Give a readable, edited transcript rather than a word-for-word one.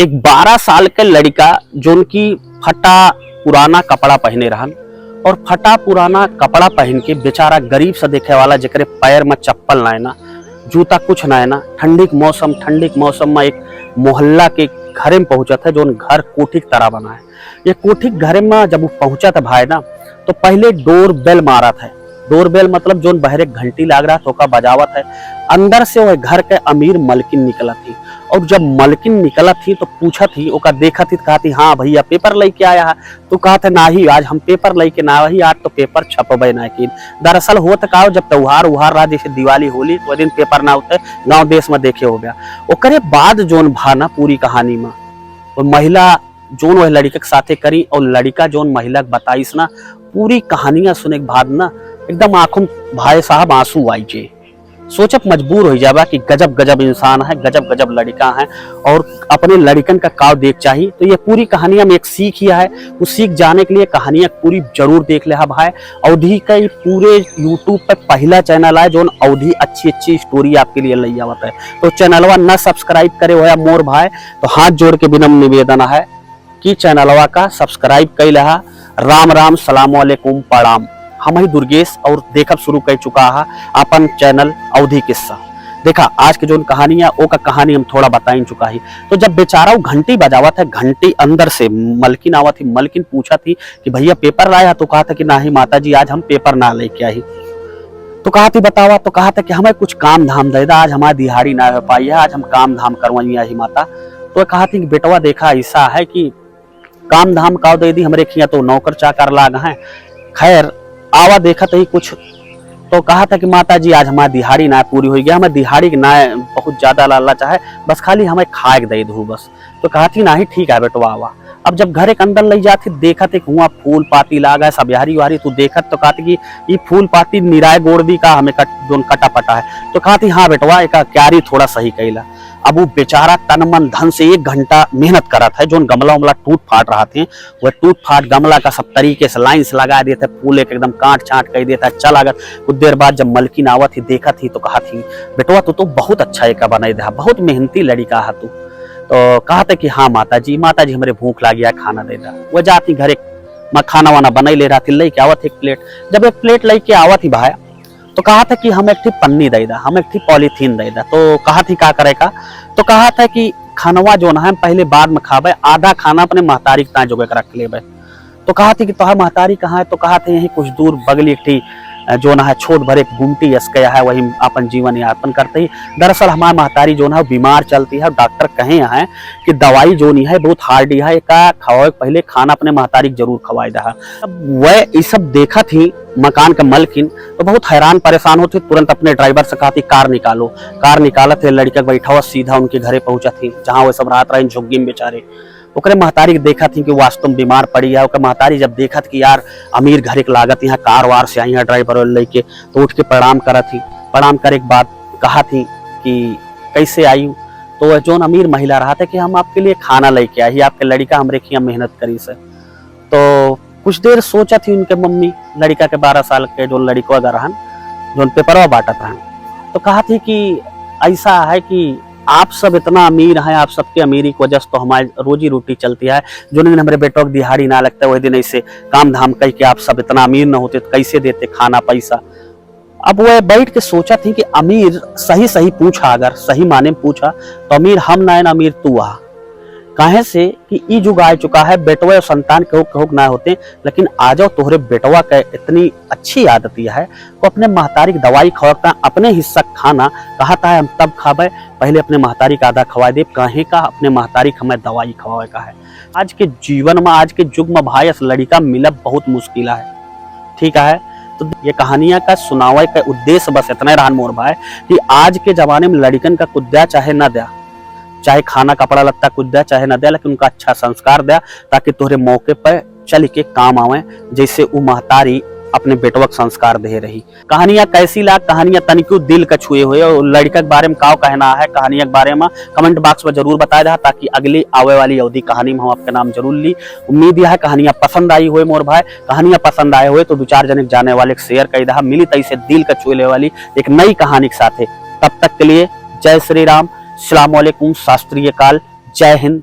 एक 12 साल के लड़का जोन की फटा पुराना कपड़ा पहने रहन और फटा पुराना कपड़ा पहन के बेचारा गरीब से देखे वाला जेकरे पैर में चप्पल ना है ना, जूता कुछ ना है ना, ठंडी के मौसम में एक मोहल्ला के घरे में पहुंचा था। जो घर कोठी की तरह बना है। ये कोठी घरे में जब वो पहुंचा था भाई ना, तो पहले डोर बेल मारा था। डोर बेल मतलब जो बहरे घंटी लाग रहा था बजावत है। अंदर से वह घर के अमीर मलकिन निकला थी और जब मलकिन निकला थी तो पूछा थी, ओका देखा थी, कहा थी हाँ भैया पेपर लेके आया है। तो कहा था ना ही आज हम पेपर लेके ना ही, आज तो पेपर छपबे ना कि। दरअसल हो तो का जब त्योहार उहार रहा जैसे दिवाली होली तो दिन पेपर ना होते गाँव देश में देखे हो गया। ओकरे बाद जोन भा ना पूरी कहानी में वो महिला जोन वह लड़के के साथे करी और लड़का जोन महिला के बताइस ना, पूरी कहानियां सुने के बाद ना एकदम आंखों भाई साहब आंसू आई जे। सोचक मजबूर हो जावा कि गजब गजब इंसान है, गजब गजब लड़का है और अपने लड़कन का काव देख चाहिए। तो ये पूरी कहानियां में एक सीख ही है, उस सीख जाने के लिए कहानियां पूरी जरूर देख ले भाई। अवधि का पूरे यूट्यूब पर पहला चैनल है जो अवधि अच्छी स्टोरी आपके लिए ले आवत है। तो चैनलवा न सब्सक्राइब करे हो मोर भाई तो हाथ जोड़ के विनम्र निवेदन है कि चैनलवा का सब्सक्राइब कर लहा। राम राम सलाम वालेकुम प्रणाम। हम ही दुर्गेश और देखब शुरू कर चुका है अपन चैनल अवधि किस्सा। देखा आज के जो कहानी है वो का कहानी हम थोड़ा बता चुका ही। तो जब बेचारा वो घंटी बजावा था, घंटी अंदर से मलकिन आवा थी। मलकिन पूछा थी कि भैया पेपर लाया? तो कहा था कि नहीं माता जी आज हम पेपर ना लेके आई। तो कहा थी बतावा? तो कहा था कि हमें कुछ काम धाम दे दा, आज हमारी दिहाड़ी ना हो पाई है, आज हम काम धाम करवाइए ही माता। तो कहा थी कि बेटवा देखा ऐसा है कि काम धाम का दे दी, हमारे खिया तो नौकर चाकर लाग हैं। खैर आवा देखा तो ही कुछ। तो कहा था कि माता जी आज हमारी दिहाड़ी ना पूरी हो गया, हमें दिहाड़ी ना बहुत ज्यादा लालच है, बस खाली हमें खाए दे दू बस। तो कहा थी ना ही ठीक है बेटवा आवा। अब जब घर के अंदर ले जाती देखा थे हुआ फूल पाती लागा है, सब बिहारी वारी तू देखत तो कहा कि ये फूल पाती निराय गोड़ दी का हमें जोन कटा पटा है। तो कहा थी हाँ बेटवा एक क्यारी थोड़ा सही कैला। अब वो बेचारा तन मन धन से 1 घंटा मेहनत करा था। जो गमला उमला टूट फाट रहा थे वह टूट फाट गमला का सब तरीके से लाइन से लगा देते, फूल एक एकदम काट छाट कर देता। अच्छा लागत। कुछ देर बाद जब मलकिन आवा थी देखा थी तो कहा थी बेटवा तू तो बहुत अच्छा एक बनाई दे, बहुत मेहनती लड़का है तू। तो कहा था कि हाँ माता जी हमारे भूख लगी है, खाना दे दा। वह जाती घर मैं खाना वाना बना ले रहा थी, लेके आवा थी 1 प्लेट। जब 1 प्लेट लेके आवा थी भाई तो कहा था कि हम एक पन्नी दे दा, हम एक पॉलीथीन दे दा। तो कहा थी क्या करे का? तो कहा था कि खानवा जो ना है पहले बाद में खाबे, आधा खाना अपने महतारी के जोगे रख लेबे। तो कहा थी कि तोहर महतारी कहाँ है? तो कहा था यही कुछ दूर बगली एक जो ना है छोट भरे गुमटी अस्कया है, वही अपन जीवन यापन करते ही। दरअसल हमारी महतारी जो है बीमार चलती है, डॉक्टर कहे हैं कि दवाई जो नहीं है बहुत हार्ड है, का खवाए पहले खाना अपने महतारी जरूर खवाए दा। अब वह ये सब देखा थी मकान का मलकिन तो बहुत हैरान परेशान होते। तुरंत अपने ड्राइवर से कहा थी कार निकालो। कार निकाला थे, लड़का बैठा हुआ सीधा उनके घरे पहुंचा थी जहाँ वो सब रात रहे झुग्गी में बेचारे। ओकरे महतारी देखा थी कि वास्तव में बीमार पड़ी है। ओकर महतारी जब देखा थी कि यार अमीर घरे के लागत यहाँ कार वार से आई है ड्राइवर लेके, तो उठ के प्रणाम करा थी। प्रणाम करे के बाद कहा थी कि कैसे आई? तो वह जो अमीर महिला रहा था कि हम आपके लिए खाना लेके आई, आपके लड़का हमरे खिया मेहनत करी से। तो कुछ देर सोचा थी उनके मम्मी, लड़का के 12 साल के जो लड़का रहन जो पेपरवा बांटत रहन। तो कहा थी कि ऐसा है कि आप सब इतना अमीर हैं, आप सबके अमीरी की वजह से तो हमारी रोजी रोटी चलती है। जो दिन हमारे बेटों की दिहाड़ी ना लगता है वही दिन ऐसे काम धाम कह के आप सब इतना अमीर ना होते तो कैसे देते खाना पैसा। अब वह बैठ के सोचा थी कि अमीर सही पूछा, अगर सही माने में पूछा तो अमीर हम ना है ना अमीर तू आ। काहे से कि ई जुग आ चुका है, बेटवा और संतान कहोक ना होते, लेकिन आ जाओ तोहरे बेटवा का इतनी अच्छी आदत यह है वो अपने महतारी की दवाई खवाता, अपने हिस्सा खाना कहता है हम तब खावे, पहले अपने महतारी का आधा खवा दे। कहे का अपने महतारी का हमें दवाई खवाए का है। आज के जीवन में आज के युग में भाई इस लड़का मिलब बहुत मुश्किल है, ठीक है। तो ये कहानियां का सुनावे का उद्देश्य बस इतना रहन मोर भाई कि आज के जमाने में लड़कन का कुछ दिया चाहे न दिया, चाहे खाना कपड़ा लत्ता कुछ दिया चाहे न दिया, लेकिन उनका अच्छा संस्कार दिया ताकि तोहरे मौके पर चल के काम आवे, जैसे वो महतारी अपने बेटवा का संस्कार दे रही। कहानियां कैसी लाग? कहानियां तनिको दिल का छुए हुए और लड़का के बारे में का कहना है कहानियां के बारे में कमेंट बॉक्स में जरूर बताया जा, ताकि अगली आवे वाली अवधि कहानी में हम आपके नाम जरूर ली। उम्मीद यह है कहानियां पसंद आई हुए मोर भाई। कहानियां पसंद आए हुए तो 2-4 जने जाने वाले शेयर कर दहा। मिली तैसे दिल का छुए वाली एक नई कहानी के साथ। तब तक के लिए जय श्री राम, अस्सलाम वालेकुम, शास्त्रीय काल, जय हिंद।